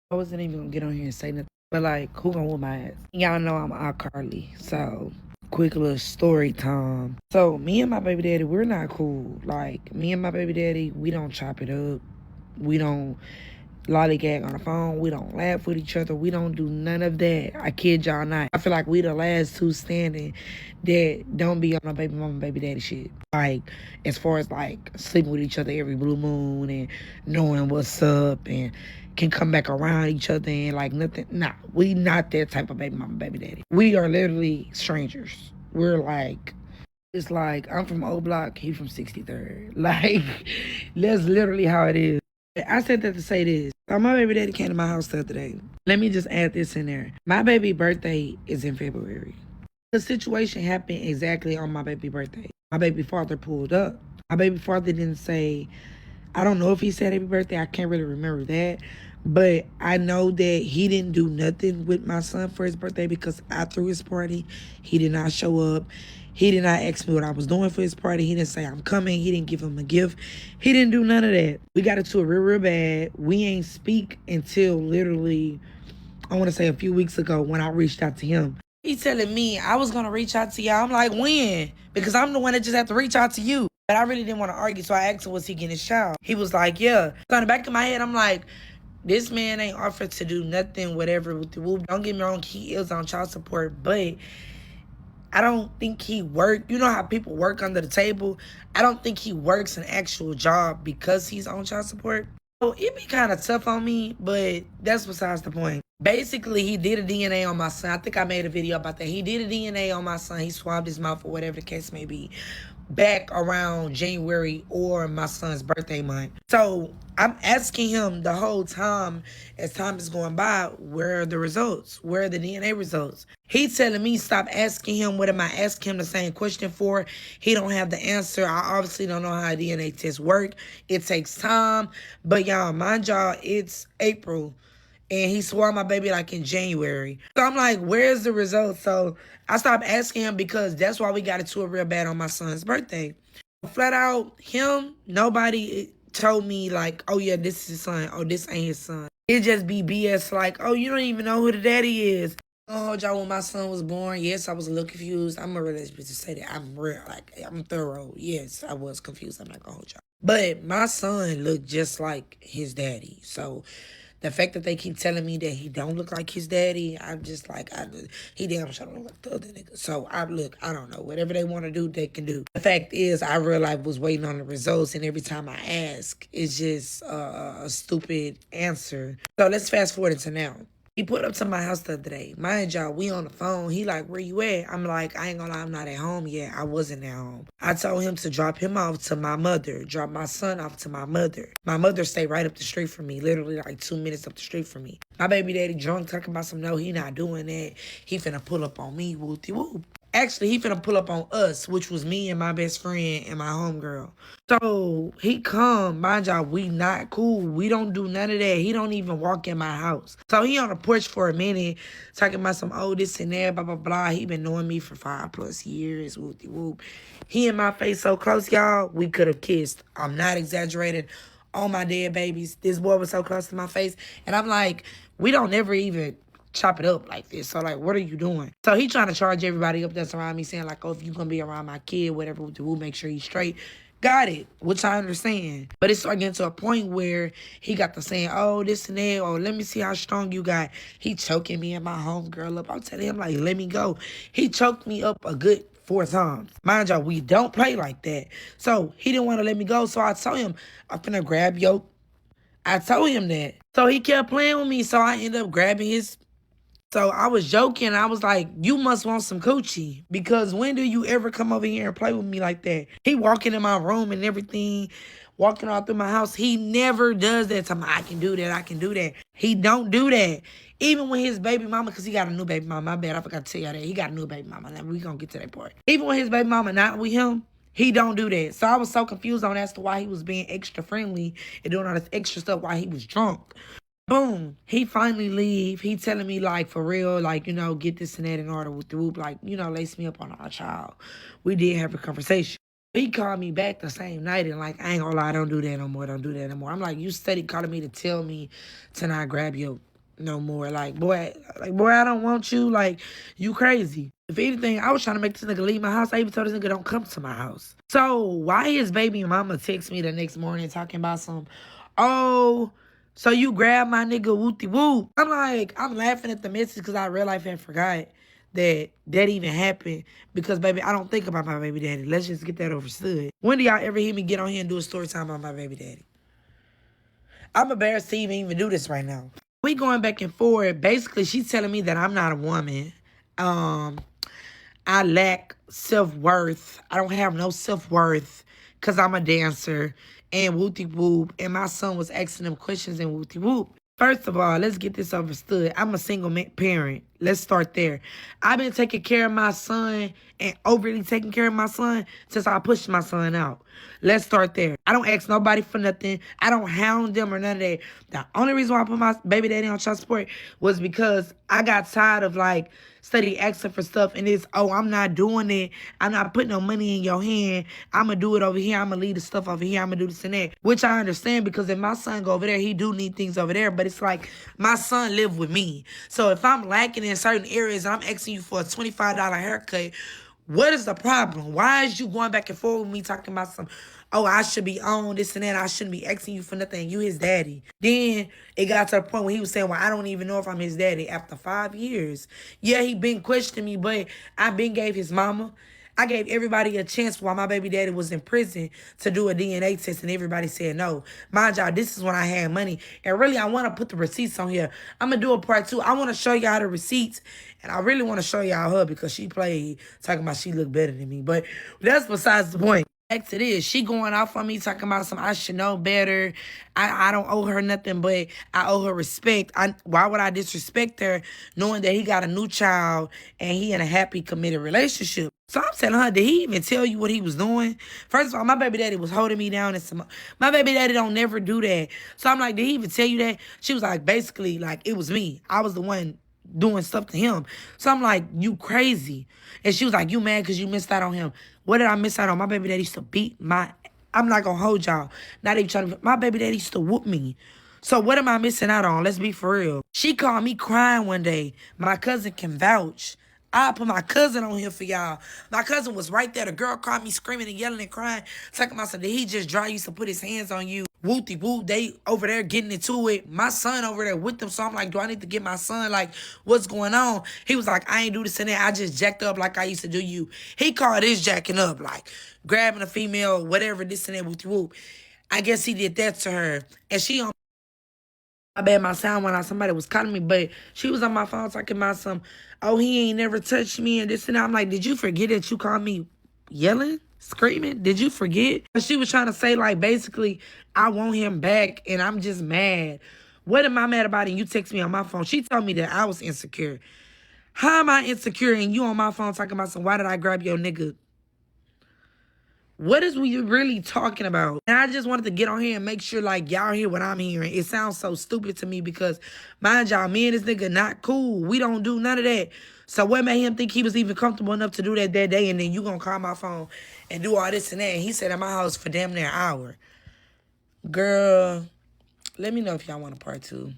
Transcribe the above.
I wasn't even gonna get on here and say nothing. But like, who gonna whoop my ass? Y'all know I'm iCarly. So quick little story time. So me and my baby daddy, we're not cool. Like me and my baby daddy, we don't chop it up. We don't lollygag on the phone. We don't laugh with each other. We don't do none of that. I kid y'all not. I feel like we the last two standing that don't be on no baby mama, baby daddy shit. Like, as far as like sleeping with each other every blue moon and knowing what's up and can come back around each other and like nothing. Nah, we not that type of baby mama, baby daddy. We are literally strangers. We're like, it's like I'm from O Block, he from 63rd. Like, that's literally how it is. I said that to say this. So my baby daddy came to my house the other day. Let me just add this in there. My baby birthday is in February. The situation happened exactly on my baby birthday. My baby father pulled up. My baby father didn't say, I don't know if he said happy birthday. I can't really remember that. But I know that he didn't do nothing with my son for his birthday because I threw his party. He did not show up. He did not ask me what I was doing for his party. He didn't say I'm coming. He didn't give him a gift. He didn't do none of that. We got into it real bad. We ain't speak until literally, I want to say a few weeks ago when I reached out to him. He telling me I was going to reach out to y'all. I'm like, when? Because I'm the one that just had to reach out to you. But I really didn't want to argue, so I asked him, was he getting his child? He was like, yeah. So in the back of my head, I'm like, this man ain't offered to do nothing, whatever, with the whoop. Don't get me wrong, he is on child support, but I don't think he worked. You know how people work under the table? I don't think he works an actual job because he's on child support. So it be kind of tough on me, but that's besides the point. Basically, he did a DNA on my son. I think I made a video about that. He did a DNA on my son. He swabbed his mouth or whatever the case may be back around January or my son's birthday month. So I'm asking him the whole time as time is going by, where are the results? Where are the DNA results? He's telling me stop asking him. What am I asking him the same question for? He don't have the answer. I obviously don't know how DNA tests work. It takes time. But y'all, mind y'all, it's April. And he swore my baby like in January. So I'm like, where's the results? So I stopped asking him because that's why we got into it real bad on my son's birthday. Flat out, him, nobody told me like, oh yeah, this is his son. Oh, this ain't his son. It just be BS like, oh, you don't even know who the daddy is. Oh, y'all, when my son was born, yes, I was a little confused. I'm gonna really just say that. I'm real, like, I'm thorough. Yes, I was confused. I'm not gonna hold y'all. But my son looked just like his daddy. So the fact that they keep telling me that he don't look like his daddy, I'm just like, he damn sure don't look like the other nigga. So I don't know. Whatever they want to do, they can do. The fact is, I realized was waiting on the results, and every time I ask, it's just a stupid answer. So let's fast forward into now. He put up to my house the other day. Mind y'all, we on the phone. He like, where you at? I'm like, I ain't gonna lie, I'm not at home yet. I wasn't at home. I told him to drop him off to my mother, drop my son off to my mother. My mother stayed right up the street from me, literally like 2 minutes up the street from me. My baby daddy drunk talking about some, no, he not doing that. He finna pull up on me, whoopty whoop. Actually, he finna pull up on us, which was me and my best friend and my homegirl. So he come, mind y'all, we not cool. We don't do none of that. He don't even walk in my house. So he on the porch for a minute, talking about some, oh, this and that, blah, blah, blah. He been knowing me for 5+ years, whoopty whoop. He and my face so close, y'all, we could have kissed. I'm not exaggerating. On my dead babies, this boy was so close to my face. And I'm like, we don't ever even chop it up like this. So like, what are you doing? So he trying to charge everybody up that's around me, saying like, oh, if you gonna be around my kid, whatever, we'll make sure he's straight. Got it, which I understand. But it's starting to a point where he got to saying, oh, this and that, oh, let me see how strong you got. He choking me and my homegirl up. I'm telling him like, let me go. He choked me up a good 4 times. Mind y'all, we don't play like that. So he didn't want to let me go. So I told him, I'm finna grab your. I told him that. So he kept playing with me. So I ended up grabbing his. So I was joking. I was like, you must want some coochie. Because when do you ever come over here and play with me like that? He walking in my room and everything, walking all through my house. He never does that. Tell me, I can do that. I can do that. He don't do that. Even when his baby mama, because he got a new baby mama. My bad, I forgot to tell y'all that. He got a new baby mama. Now we going to get to that part. Even when his baby mama not with him, he don't do that. So I was so confused on as to why he was being extra friendly and doing all this extra stuff while he was drunk. Boom. He finally leave. He telling me like, for real, like, you know, get this and that in order with the whoop. Like, you know, lace me up on our child. We did have a conversation. He called me back the same night and like, I ain't gonna lie, don't do that no more. Don't do that no more. I'm like, you steady calling me to tell me to not grab your no more. Like, boy, I don't want you. Like, you crazy. If anything, I was trying to make this nigga leave my house. I even told this nigga don't come to my house. So why his baby mama text me the next morning talking about some, oh, so you grabbed my nigga whoopty whoop. I'm like, I'm laughing at the message because I real life had forgot that even happened. Because, baby, I don't think about my baby daddy. Let's just get that overstood. When do y'all ever hear me get on here and do a story time about my baby daddy? I'm embarrassed to even do this right now. We going back and forth. Basically, she's telling me that I'm not a woman. I lack self-worth. I don't have no self-worth because I'm a dancer and whoopty whoop. And my son was asking them questions and whoopty whoop. First of all, let's get this understood. I'm a single parent. Let's start there. I've been taking care of my son and overly taking care of my son since I pushed my son out. Let's start there. I don't ask nobody for nothing. I don't hound them or none of that. The only reason why I put my baby daddy on child support was because I got tired of like steady asking for stuff and it's, oh, I'm not doing it. I'm not putting no money in your hand. I'm going to do it over here. I'm going to leave the stuff over here. I'm going to do this and that. Which I understand because if my son go over there, he do need things over there. But it's like my son live with me. So if I'm lacking in certain areas and I'm asking you for a $25 haircut, what is the problem? Why is you going back and forth with me talking about some, oh, I should be on this and that. I shouldn't be asking you for nothing. You his daddy. Then it got to the point where he was saying, well, I don't even know if I'm his daddy after 5 years. Yeah, he been questioning me, but I been gave his mama. I gave everybody a chance while my baby daddy was in prison to do a DNA test, and everybody said no. Mind y'all, this is when I had money. And really, I want to put the receipts on here. I'm going to do a part 2. I want to show y'all the receipts, and I really want to show y'all her because she played talking about she looked better than me. But that's besides the point. Back to this, she going off on me talking about some I should know better. I don't owe her nothing, but I owe her respect. Why would I disrespect her knowing that he got a new child and he in a happy committed relationship? So I'm telling her, did he even tell you what he was doing? First of all, my baby daddy was holding me down. My baby daddy don't never do that. So I'm like, did he even tell you that? She was like, basically, like, it was me. I was the one doing stuff to him. So I'm like, you crazy. And she was like, you mad because you missed out on him. What did I miss out on? My baby daddy used to beat I'm not going to hold y'all. Not even trying to, my baby daddy used to whoop me. So what am I missing out on? Let's be for real. She called me crying one day. My cousin can vouch. I put my cousin on here for y'all. My cousin was right there. The girl called me screaming and yelling and crying. Talking about something. Did he just draw you to put his hands on you? Whoopty whoop. They over there getting into it. My son over there with them. So I'm like, do I need to get my son? Like, what's going on? He was like, I ain't do this and that. I just jacked up like I used to do you. He called this jacking up. Like, grabbing a female, whatever, this and that, whoopty whoop. I guess he did that to her. And she on I bet my sound went out. Somebody was calling me, but she was on my phone talking about some, oh, he ain't never touched me and this and that. I'm like, did you forget that you called me yelling, screaming? Did you forget? She was trying to say, like, basically, I want him back and I'm just mad. What am I mad about? And you text me on my phone. She told me that I was insecure. How am I insecure and you on my phone talking about some, why did I grab your nigga? What is we really talking about? And I just wanted to get on here and make sure, like, y'all hear what I'm hearing. It sounds so stupid to me because, mind y'all, me and this nigga not cool. We don't do none of that. So what made him think he was even comfortable enough to do that day and then you gonna call my phone and do all this and that? And he said at my house for damn near an hour. Girl, let me know if y'all want a part 2.